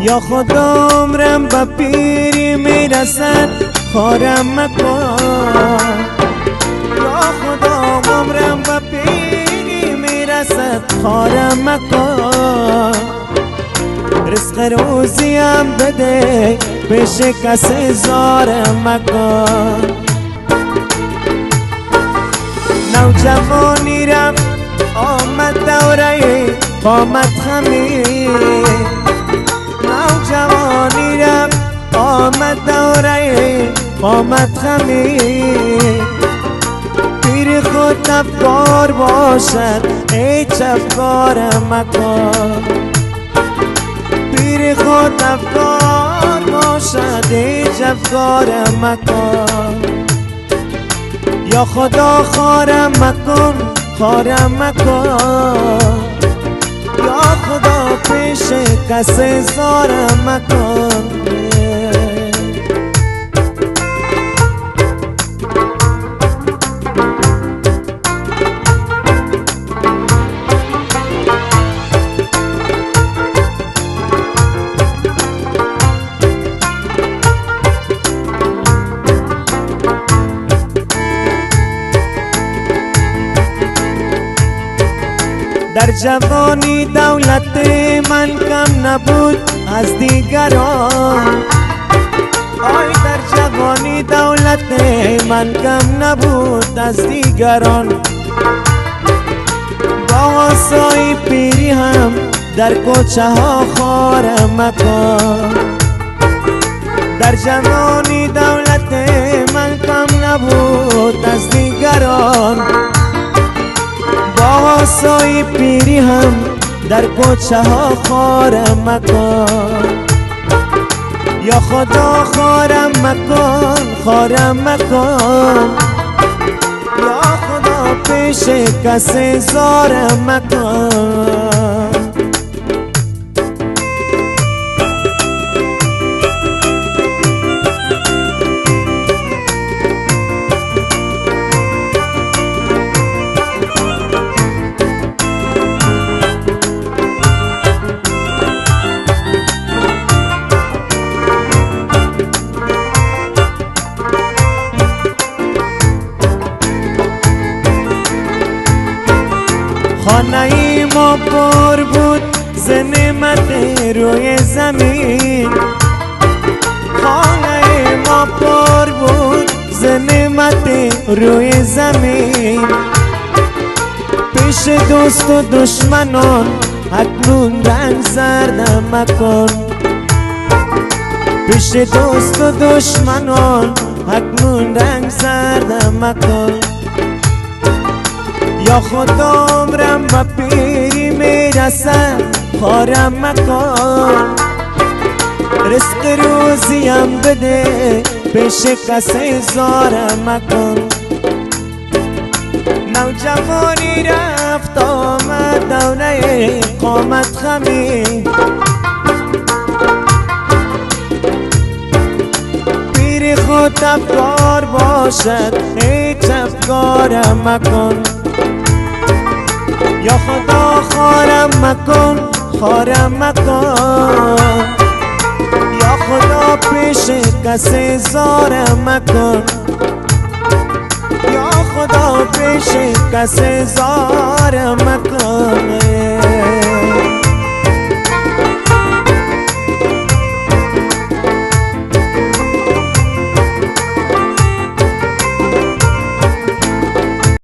یا خدا عمرم به پیری میرسد خارم مکن. یا خدا عمرم به پیری میرسد خارم مکن. رزق روزیم بده پیش کسی زارم مکن. نوجوانی رفت آمد دوره قامت خمی. نوجوانی رفت آمد دوره قامت خمی. پیر خود افکار باشد هیچ افکارم مکن. پیر خود افکار باشد هیچ افکارم مکن. یا خدا خارم مکن خارم مکن. یا خدا پیش کسی زارم مکن. در جوانی دولت من کم نبود از دیگران. آی در جوانی دولت من کم نبود از دیگران. با آسای پیری هم در کوچه ها خارم مکن. در جوانی دولت من کم نبود از دیگران. با آسای پیری هم در کوچه ها خارم مکن. یا خدا خارم مکن خارم مکن. یا خدا پیش کسی زارم مکن. خانه ما پر بود ز نعمت روی زمین. خانه ما پر بود ز نعمت روی زمین. پیش دوست و دشمنان اکنون رنگ زردم مکن. پیش دوست و دشمنان اکنون رنگ زردم مکن. یا خدا عمرم به پیری میرسد خارم مکن. رزق روزیم بده پیش کسی زارم مکن. نوجوانی رفت آمد دوره قامت خمی. پیر خود افکار باشد هیچ افکارم مکن. یا خدا خارم مکن خارم مکن. یا خدا پیش کسی زارم مکن. یا خدا پیش کسی زارم مکن.